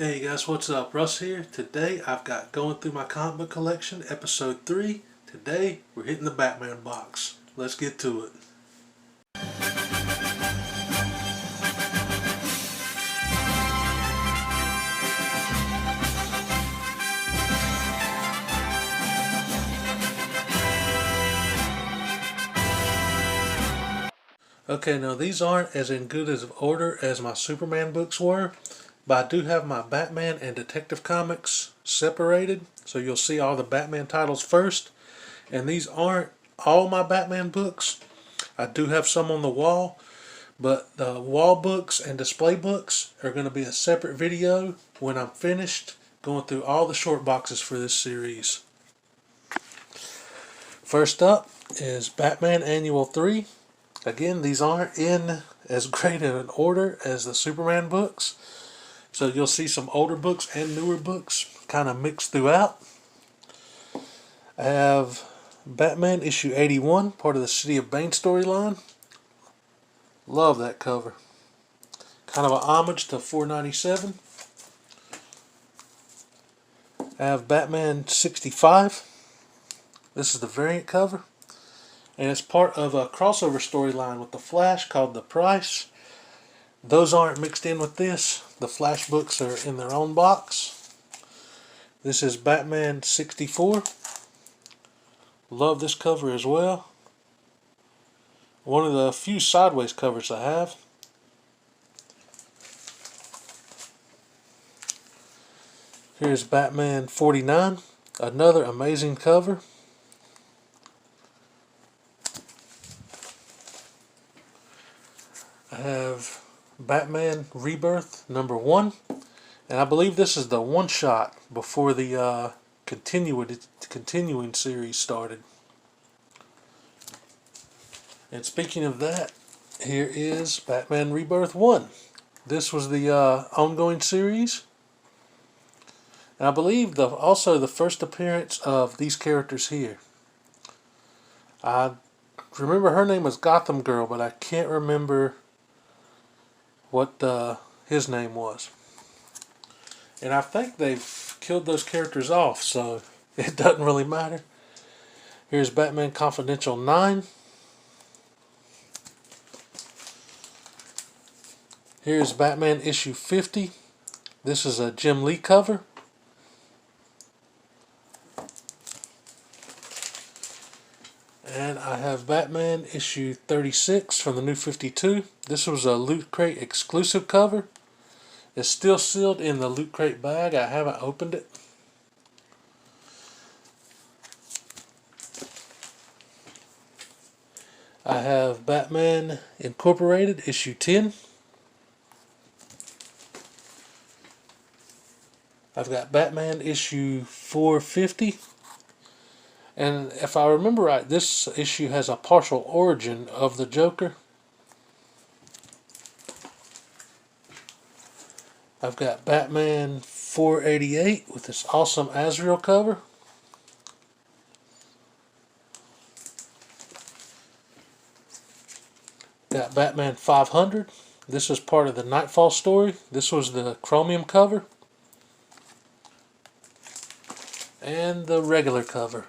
Hey guys, what's up? Russ here. Today I've got Going Through My Comic Book Collection, Episode 3. Today we're hitting the Batman box. Let's get to it. Okay, now these aren't as in good as order as my Superman books were, but I do have my Batman and Detective Comics separated, so you'll see all the Batman titles first. And these aren't all my Batman books. I do have some on the wall, but the wall books and display books are going to be a separate video when I'm finished going through all the short boxes for this series. First up is Batman Annual 3. Again, these aren't in as great of an order as the Superman books, so you'll see some older books and newer books kind of mixed throughout. I have Batman issue 81, part of the City of Bane storyline. Love that cover. Kind of an homage to 497. I have Batman 65. This is the variant cover. And it's part of a crossover storyline with the Flash called The Price. Those aren't mixed in with this. The Flash books are in their own box. This is Batman 64. Love this cover as well. One of the few sideways covers I have. Here's Batman 49. Another amazing cover. I have Batman Rebirth number 1, and I believe this is the one shot before the continuing series started. And speaking of that, here is Batman Rebirth 1. This was the ongoing series, and I believe also the first appearance of these characters here. I remember her name was Gotham Girl, but I can't remember what his name was. And I think they've killed those characters off, so it doesn't really matter. Here's Batman Confidential 9. Here's Batman issue 50. This is a Jim Lee cover. And I have Batman issue 36 from the New 52. This was a Loot Crate exclusive cover. It's still sealed in the Loot Crate bag. I haven't opened it. I have Batman Incorporated issue 10. I've got Batman issue 450. And if I remember right, this issue has a partial origin of the Joker. I've got Batman 488 with this awesome Azrael cover. Got Batman 500. This is part of the Nightfall story. This was the chromium cover. And the regular cover.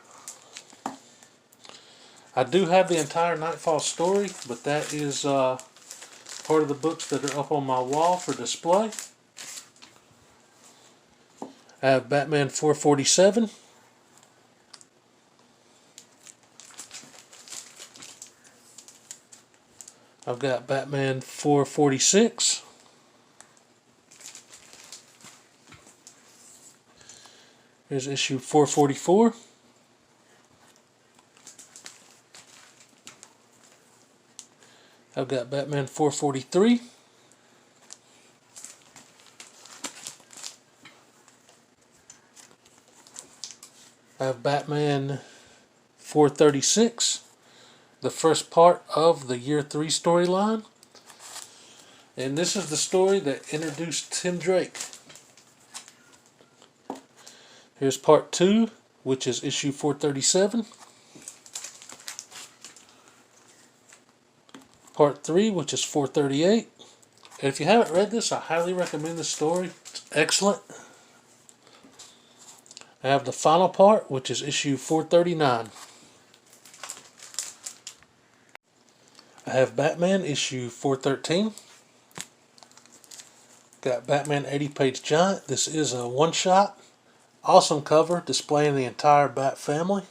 I do have the entire Nightfall story, but that is part of the books that are up on my wall for display. I have Batman 447. I've got Batman 446. Here's issue 444. I've got Batman 443. I have Batman 436, the first part of the Year 3 storyline. And this is the story that introduced Tim Drake. Here's part 2, which is issue 437. Part 3, which is 438. And if you haven't read this, I highly recommend this story. It's excellent. I have the final part, which is issue 439. I have Batman issue 413. Got Batman 80-page giant. This is a one-shot. Awesome cover displaying the entire Bat family.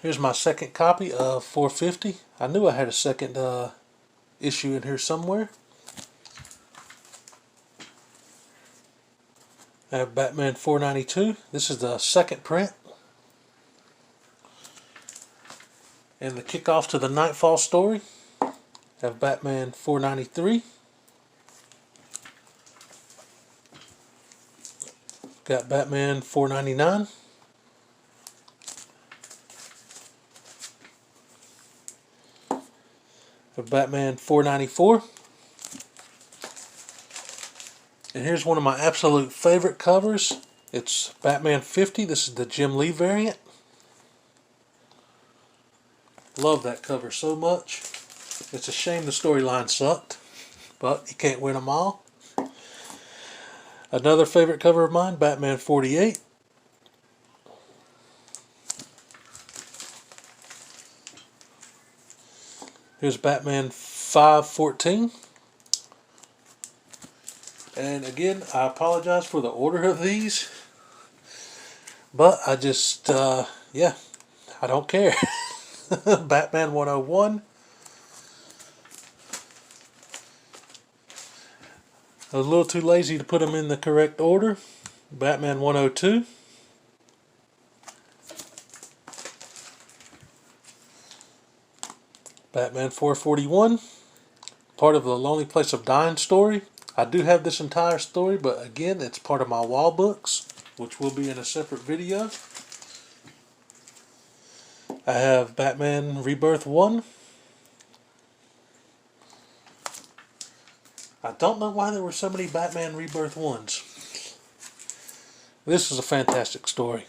Here's my second copy of 450. I knew I had a second issue in here somewhere. I have Batman 492. This is the second print. And the kickoff to the Nightfall story. I have Batman 493. Got Batman 499. Have Batman 494. And here's one of my absolute favorite covers. It's Batman 50. This is the Jim Lee variant. Love that cover so much. It's a shame the storyline sucked, but you can't win them all. Another favorite cover of mine, Batman 48. Here's Batman 514. And again, I apologize for the order of these, but I just, yeah, I don't care. Batman 101. I was a little too lazy to put them in the correct order. Batman 102. Batman 441. Part of the Lonely Place of Dying story. I do have this entire story, but again, it's part of my wall books, which will be in a separate video. I have Batman Rebirth 1. I don't know why there were so many Batman Rebirth 1s. This is a fantastic story.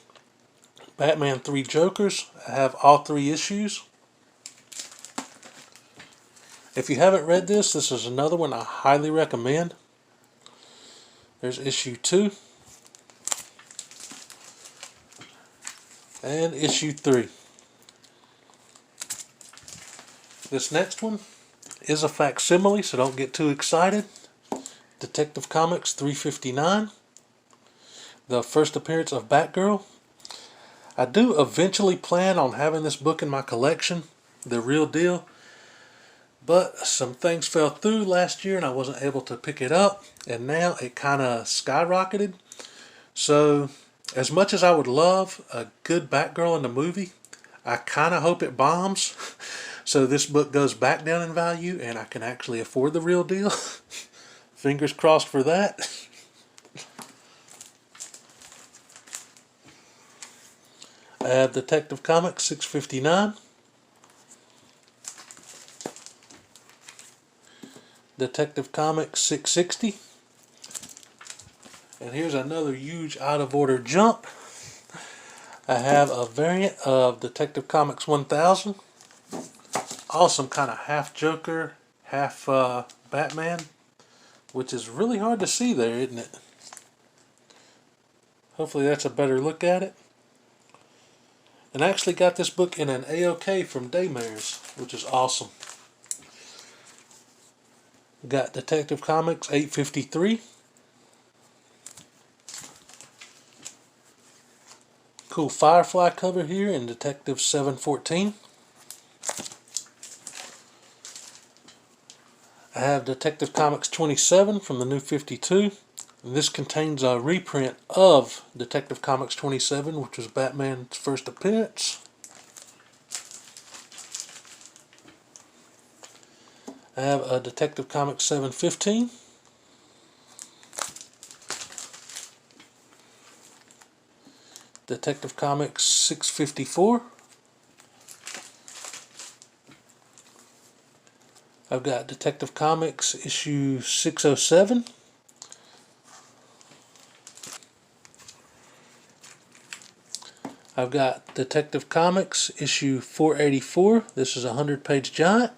Batman 3 Jokers. I have all 3 issues. If you haven't read this, this is another one I highly recommend. There's issue 2. And issue 3. This next one is a facsimile, so don't get too excited. Detective Comics 359. The first appearance of Batgirl. I do eventually plan on having this book in my collection, the real deal. But some things fell through last year and I wasn't able to pick it up. And now it kind of skyrocketed. So as much as I would love a good Batgirl in the movie, I kind of hope it bombs. So this book goes back down in value and I can actually afford the real deal. Fingers crossed for that. I have Detective Comics 659. Detective Comics 660. And here's another huge out of order jump. I have a variant of Detective Comics 1000. Awesome kind of half Joker, half Batman, which is really hard to see there, isn't it? Hopefully that's a better look at it. And I actually got this book in an A-OK from Daymares, which is awesome. Got Detective Comics 853. Cool Firefly cover here in Detective 714. I have Detective Comics 27 from the New 52. And this contains a reprint of Detective Comics 27, which was Batman's first appearance. I have a Detective Comics 715. Detective Comics 654. I've got Detective Comics issue 607. I've got Detective Comics issue 484. This is a 100-page giant.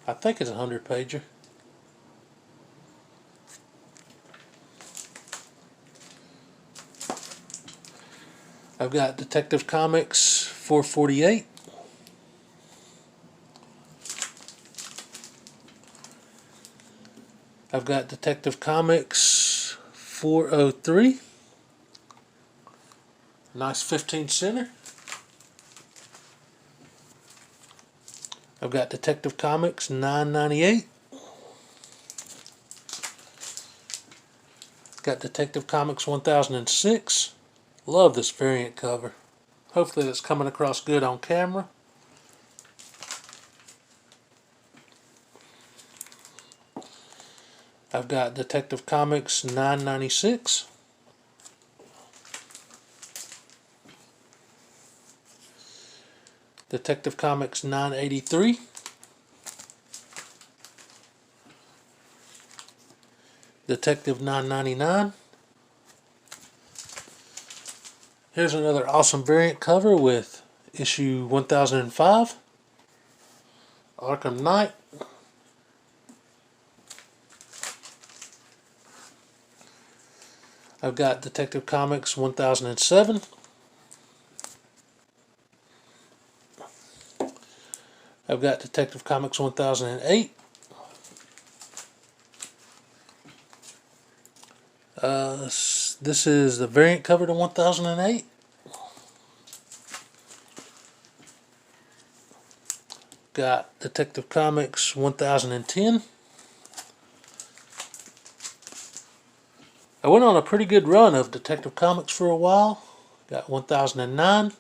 I think it's a 100-pager. I've got Detective Comics 448. I've got Detective Comics 403. Nice 15 center. I've got Detective Comics 998. Got Detective Comics 1006. Love this variant cover. Hopefully that's coming across good on camera. I've got Detective Comics 996. Detective Comics 983. Detective 999. Here's another awesome variant cover with issue 1005. Arkham Knight. I've got Detective Comics 1007. I've got Detective Comics 1008. This is the variant cover to 1008. Got Detective Comics 1010. I went on a pretty good run of Detective Comics for a while. Got 1009.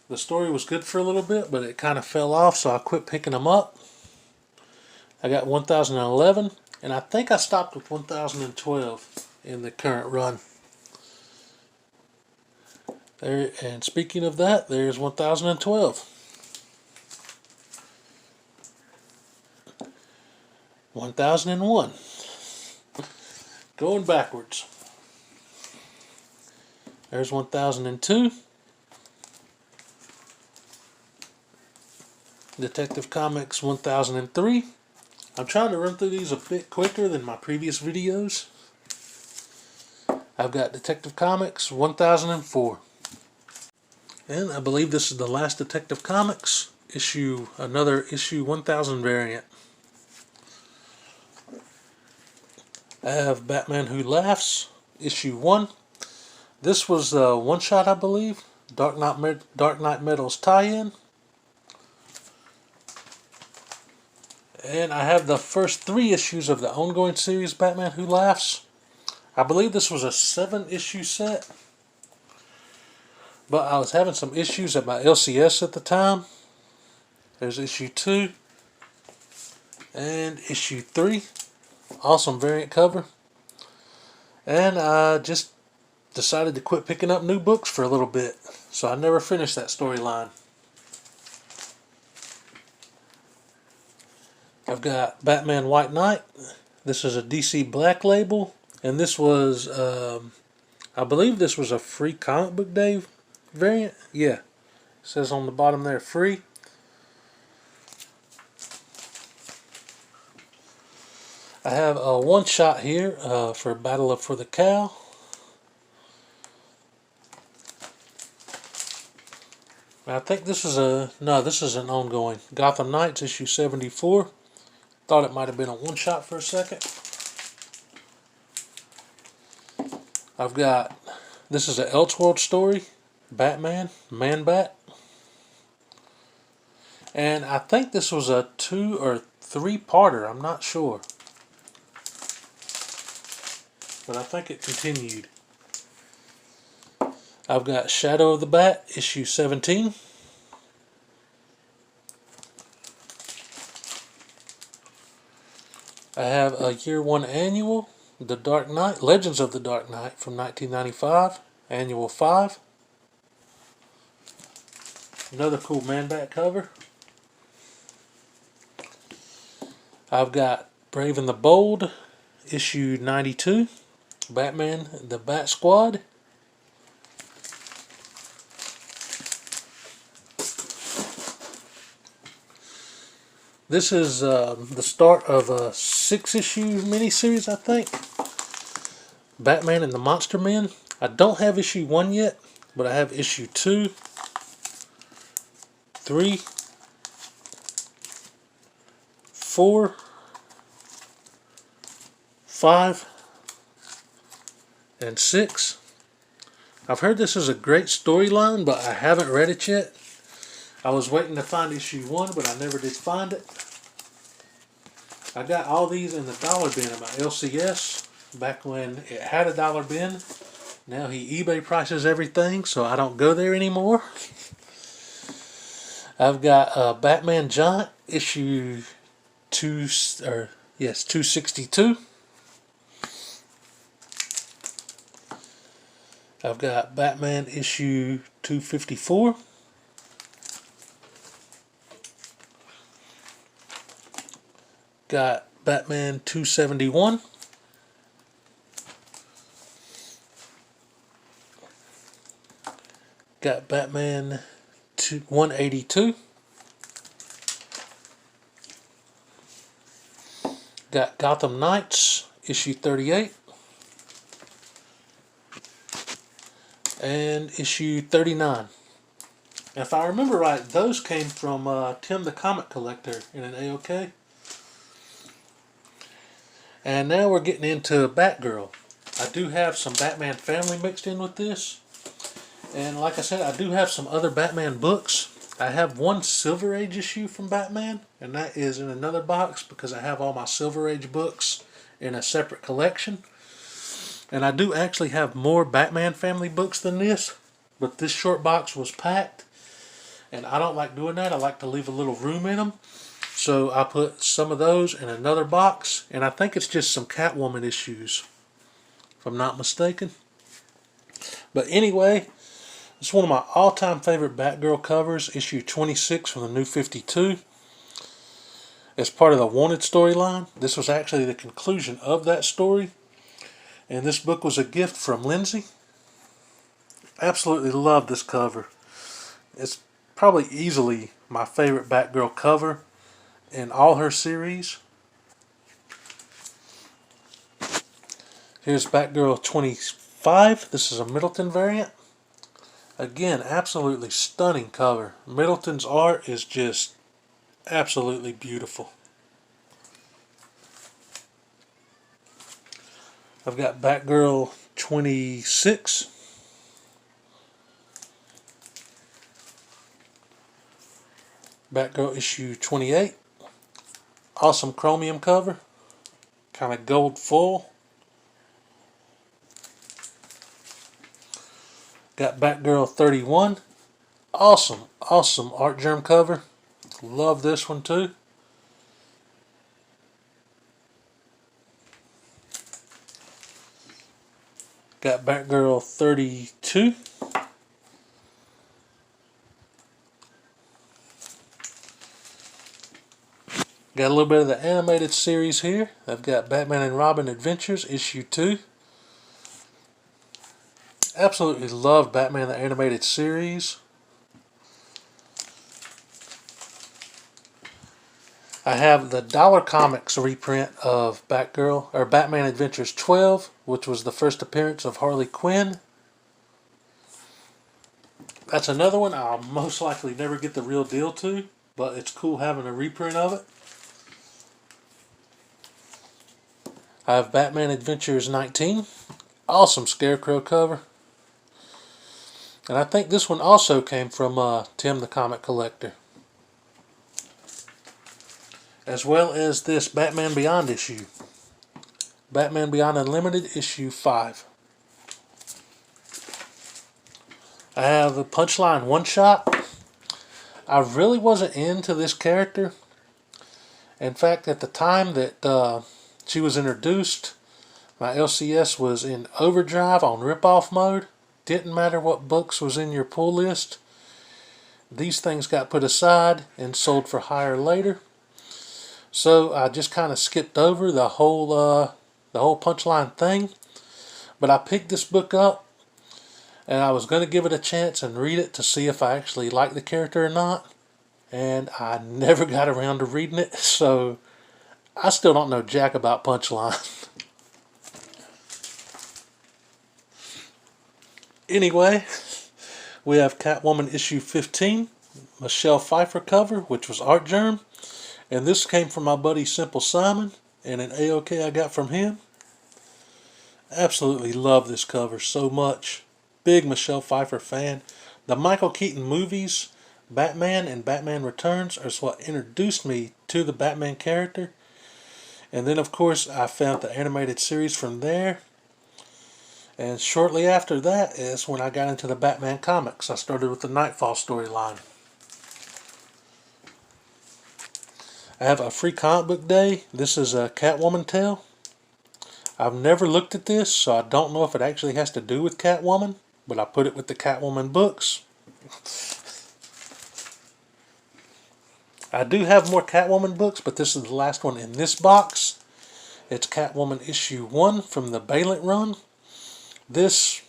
The story was good for a little bit, but it kind of fell off, so I quit picking them up. I got 1011, and I think I stopped with 1012 in the current run. There, and speaking of that, there's 1012. 1001. Going backwards. There's 1002. Detective Comics 1003. I'm trying to run through these a bit quicker than my previous videos. I've got Detective Comics 1004. And I believe this is the last Detective Comics issue, another issue 1000 variant. I have Batman Who Laughs, issue 1. This was a one-shot, I believe. Dark Knight Metal's tie-in. And I have the first 3 issues of the ongoing series, Batman Who Laughs. I believe this was a 7-issue set. But I was having some issues at my LCS at the time. There's issue 2. And issue 3. Awesome variant cover. And I just decided to quit picking up new books for a little bit. So I never finished that storyline. I've got Batman White Knight. This is a DC Black label. And this was, I believe this was a free comic book day variant. Yeah. It says on the bottom there, free. I have a one-shot here for Battle for the Cow. I think this is this is an ongoing. Gotham Knights issue 74. Thought it might have been a one-shot for a second. I've got, this is an Elseworld story. Batman, Man-Bat. And I think this was a 2 or 3-parter. I'm not sure. But I think it continued. I've got Shadow of the Bat, issue 17. I have a year 1 annual, The Dark Knight, Legends of the Dark Knight from 1995, annual 5. Another cool Man-Bat cover. I've got Brave and the Bold, issue 92, Batman, the Bat Squad. This is the start of a 6-issue miniseries, I think. Batman and the Monster Men. I don't have issue 1 yet, but I have issue 2, 3, 4, 5, and 6. I've heard this is a great storyline, but I haven't read it yet. I was waiting to find issue 1, but I never did find it. I got all these in the dollar bin at my LCS back when it had a dollar bin. Now he eBay prices everything, so I don't go there anymore. I've got Batman Giant issue 262. I've got Batman issue 254. Got Batman 271. Got Batman 182. Got Gotham Knights issue 38. And issue 39. If I remember right, those came from Tim the Comic Collector in an AOK. And now we're getting into Batgirl. I do have some Batman Family mixed in with this. And like I said, I do have some other Batman books. I have one Silver Age issue from Batman, and that is in another box because I have all my Silver Age books in a separate collection. And I do actually have more Batman Family books than this, but this short box was packed, and I don't like doing that. I like to leave a little room in them. So I put some of those in another box, and I think it's just some Catwoman issues, if I'm not mistaken. But anyway, it's one of my all-time favorite Batgirl covers, issue 26 from the New 52. As part of the Wanted storyline, this was actually the conclusion of that story. And this book was a gift from Lindsay. Absolutely love this cover. It's probably easily my favorite Batgirl cover in all her series. Here's Batgirl 25. This is a Middleton variant. Again, absolutely stunning cover. Middleton's art is just absolutely beautiful. I've got Batgirl 26. Batgirl issue 28. Awesome chromium cover. Kind of gold full. Got Batgirl 31. Awesome art germ cover. Love this one too. Got Batgirl 32. Got a little bit of the animated series here. I've got Batman and Robin Adventures issue 2. Absolutely love Batman the Animated Series. I have the Dollar Comics reprint of Batgirl, or Batman Adventures 12, which was the first appearance of Harley Quinn. That's another one I'll most likely never get the real deal to, but it's cool having a reprint of it. I have Batman Adventures 19. Awesome Scarecrow cover. And I think this one also came from Tim the Comic Collector. As well as this Batman Beyond issue. Batman Beyond Unlimited issue 5. I have a Punchline one-shot. I really wasn't into this character. In fact, at the time that she was introduced, my LCS was in overdrive on rip-off mode. Didn't matter what books was in your pull list. These things got put aside and sold for hire later. So I just kind of skipped over the whole Punchline thing. But I picked this book up, and I was going to give it a chance and read it to see if I actually liked the character or not. And I never got around to reading it, so I still don't know jack about Punchline. Anyway, we have Catwoman issue 15, Michelle Pfeiffer cover, which was Art Germ. And this came from my buddy Simple Simon, and an AOK I got from him. Absolutely love this cover so much. Big Michelle Pfeiffer fan. The Michael Keaton movies, Batman and Batman Returns, is what introduced me to the Batman character. And then, of course, I found the animated series from there. And shortly after that is when I got into the Batman comics. I started with the Nightfall storyline. I have a free comic book day. This is a Catwoman tale. I've never looked at this, so I don't know if it actually has to do with Catwoman, but I put it with the Catwoman books. I do have more Catwoman books, but this is the last one in this box. It's Catwoman issue 1 from the Balent run. This,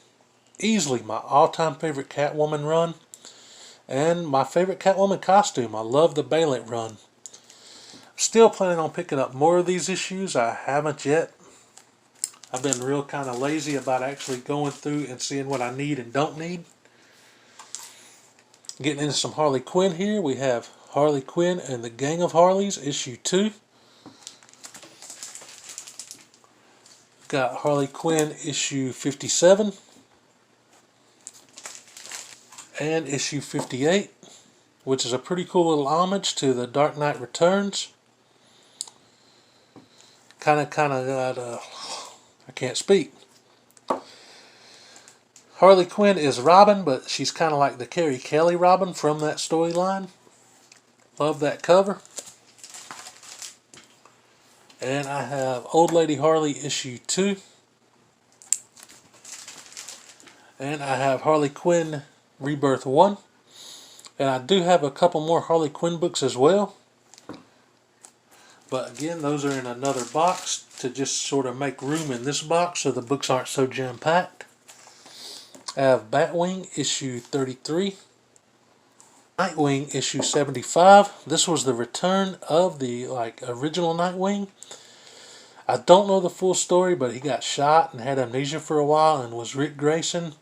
easily my all-time favorite Catwoman run, and my favorite Catwoman costume. I love the Balent run. Still planning on picking up more of these issues. I haven't yet. I've been real kind of lazy about actually going through and seeing what I need and don't need. Getting into some Harley Quinn here. We have Harley Quinn and the Gang of Harleys, issue 2. Got Harley Quinn issue 57 and issue 58, which is a pretty cool little homage to the Dark Knight Returns. Kind of got I can't speak. Harley Quinn is Robin, but she's kind of like the Carrie Kelly Robin from that storyline. Love that cover. And I have Old Lady Harley issue 2. And I have Harley Quinn Rebirth 1. And I do have a couple more Harley Quinn books as well. But again, those are in another box to just sort of make room in this box so the books aren't so jam-packed. I have Batwing issue 33. Nightwing issue 75. This was the return of the original Nightwing. I don't know the full story, but he got shot and had amnesia for a while and was Rick Grayson.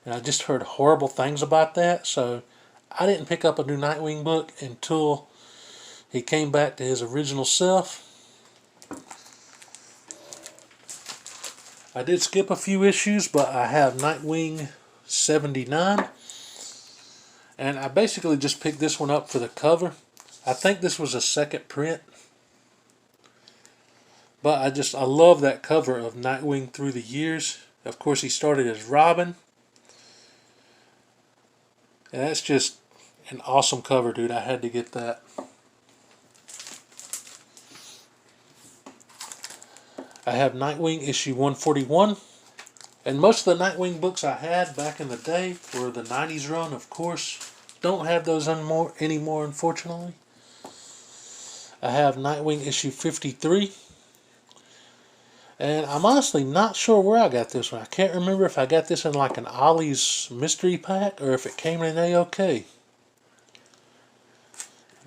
And I just heard horrible things about that, so I didn't pick up a new Nightwing book until he came back to his original self. I did skip a few issues, but I have Nightwing 79. And I basically just picked this one up for the cover. I think this was a second print. But I love that cover of Nightwing through the years. Of course, he started as Robin. And that's just an awesome cover, dude. I had to get that. I have Nightwing issue 141. And most of the Nightwing books I had back in the day were the 90s run, of course. Don't have those anymore, unfortunately. I have Nightwing issue 53. And I'm honestly not sure where I got this one. I can't remember if I got this in like an Ollie's mystery pack or if it came in an AOK.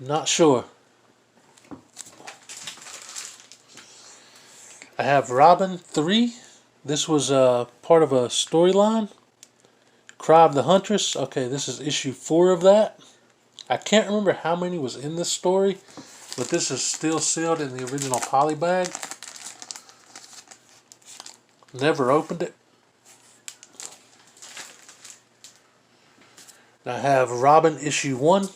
Not sure. I have Robin 3. This was part of a storyline. Cry of the Huntress. Okay, this is issue 4 of that. I can't remember how many was in this story, but this is still sealed in the original poly bag. Never opened it. I have Robin issue 1.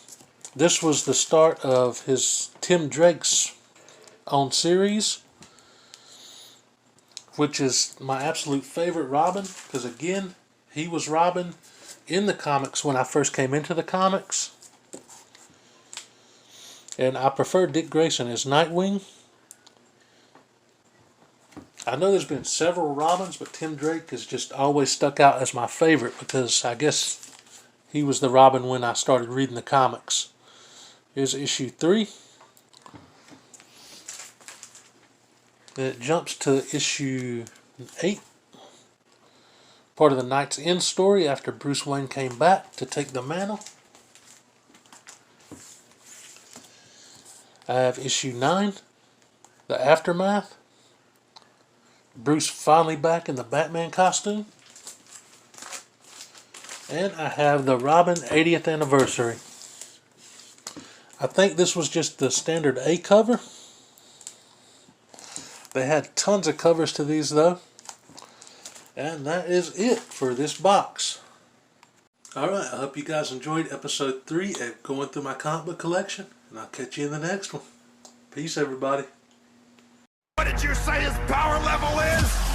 This was the start of his Tim Drake's own series, which is my absolute favorite Robin, because again, he was Robin in the comics when I first came into the comics. And I prefer Dick Grayson as Nightwing. I know there's been several Robins, but Tim Drake has just always stuck out as my favorite because I guess he was the Robin when I started reading the comics. Here's issue 3. Then it jumps to issue 8. Part of the Knight's End story after Bruce Wayne came back to take the mantle. I have issue 9. The Aftermath. Bruce finally back in the Batman costume. And I have the Robin 80th anniversary. I think this was just the standard A cover. They had tons of covers to these though. And that is it for this box. Alright, I hope you guys enjoyed episode 3 of going through my comic book collection. And I'll catch you in the next one. Peace, everybody. What did you say his power level is?